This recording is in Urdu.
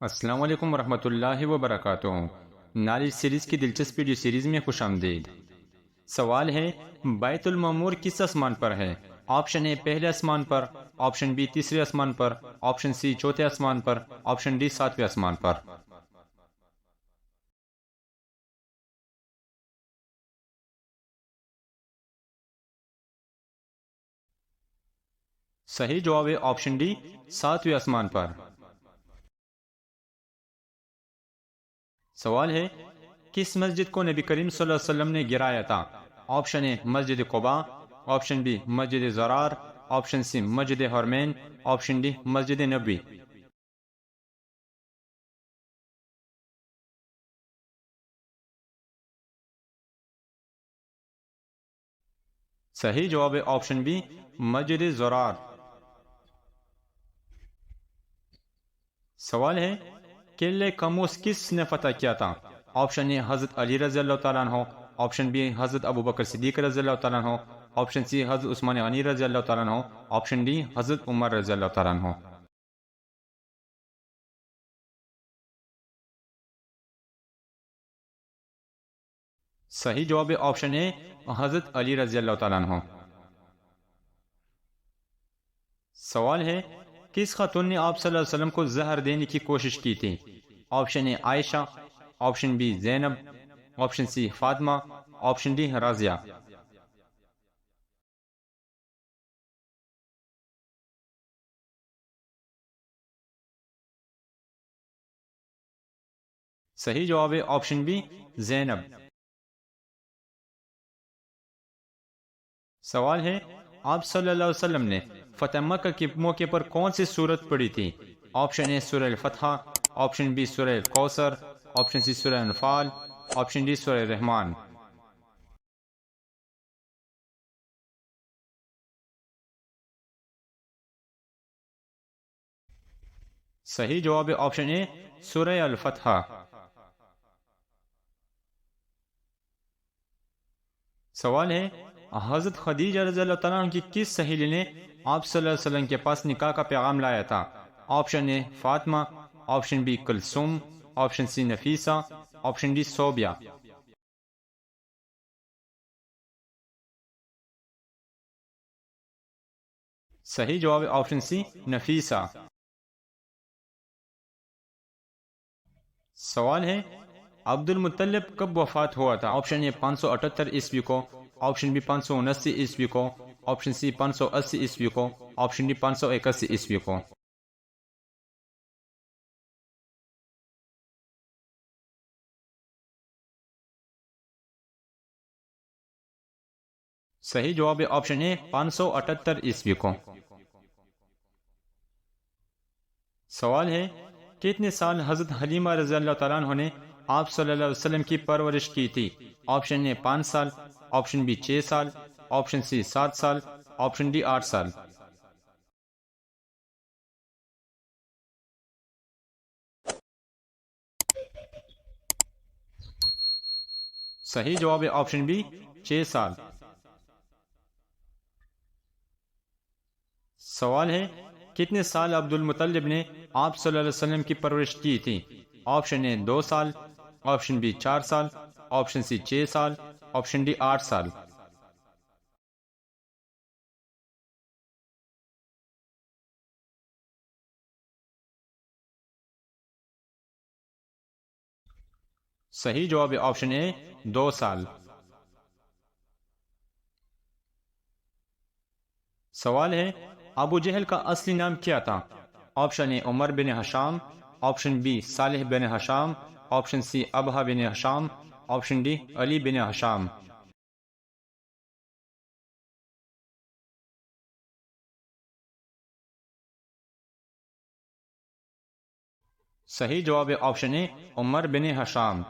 السلام علیکم ورحمۃ اللہ وبرکاتہ۔ نالج سیریز کی دلچسپ ویڈیو سیریز میں خوش آمدید۔ سوال ہے، بیت المعمور کس آسمان پر ہے؟ آپشن اے پہلے آسمان پر، آپشن بی تیسرے آسمان پر، آپشن سی چوتھے آسمان پر، آپشن ڈی ساتویں آسمان پر۔ صحیح جواب ہے آپشن ڈی، ساتویں آسمان پر۔ سوال ہے، کس مسجد کو نبی کریم صلی اللہ علیہ وسلم نے گرایا تھا؟ آپشن اے مسجد قباء، آپشن بی مسجد زرار، آپشن سی مسجد حرمین، آپشن ڈی مسجد نبوی۔ صحیح جواب ہے آپشن بی، مسجد زرار۔ سوال ہے، قلعہ قموس کس نے فتح کیا تھا؟ آپشن اے حضرت علی رضی اللہ تعالیٰ عنہ، آپشن بی حضرت ابوبکر صدیق رضی اللہ تعالیٰ عنہ، آپشن سی حضرت عثمان غنی رضی اللہ تعالیٰ عنہ، آپشن ڈی حضرت عمر رضی اللہ تعالیٰ عنہ۔ صحیح جواب ہے آپشن اے، حضرت علی رضی اللہ تعالیٰ عنہ۔ سوال ہے، کس خاتون نے آپ صلی اللہ علیہ وسلم کو زہر دینے کی کوشش کی تھی؟ Option A Aisha, option B Zainab, option C Fatima, option D Razia. صحیح جواب ہے آپشن بی، زینب۔ سوال ہے، آپ صلی اللہ علیہ وسلم نے فتح مکہ کے موقع پر کون سی سورت پڑھی تھی؟ آپشن اے سورہ الفتح، آپشن بی سورہ الکوثر، آپشن سی سورہ انفال، آپشن ڈی سورہ رحمان۔ صحیح جواب ہے آپشن اے، سورہ الفتح۔ سوال ہے، حضرت خدیجہ رضی اللہ تعالیٰ عنہ کی کس سہیلی نے آپ صلی اللہ علیہ وسلم کے پاس نکاح کا پیغام لایا تھا؟ Option A Fatima, option B Kulsoom, option C Nafisa, option D Sobia. صحیح جواب ہے آپشن سی، نفیسہ۔ سوال ہے، عبد المطلب کب وفات ہوا تھا؟ آپشن اے 578 عیسوی کو، آپشن بی 579 عیسوی کو، آپشن سی 580 عیسوی کو، آپشن ڈی 581 عیسوی کو۔ صحیح جواب ہے آپشن اے، 578 عیسوی کو۔ سوال ہے، کتنے سال حضرت حلیمہ رضی اللہ تعالیٰ عنہ نے آپ صلی اللہ علیہ وسلم کی پرورش کی تھی؟ آپشن اے 5 سال، آپشن بی 6 سال، آپشن سی 7 سال، آپشن ڈی 8 سال۔ صحیح جواب ہے آپشن بی، 6 سال۔ سوال ہے، کتنے سال عبد المطلب نے آپ صلی اللہ علیہ وسلم کی پرورش کی تھی؟ آپشن اے 2 سال، آپشن بی 4 سال، آپشن سی 6 سال، آپشن ڈی 8 سال۔ صحیح جواب ہے آپشن اے، 2 سال۔ سوال ہے، ابو جہل کا اصلی نام کیا تھا؟ آپشن اے عمر بن حشام، آپشن بی صالح بن حشام، آپشن سی ابہا بن حشام، آپشن ڈی علی بن حشام۔ صحیح جواب ہے آپشن اے، عمر بن حشام۔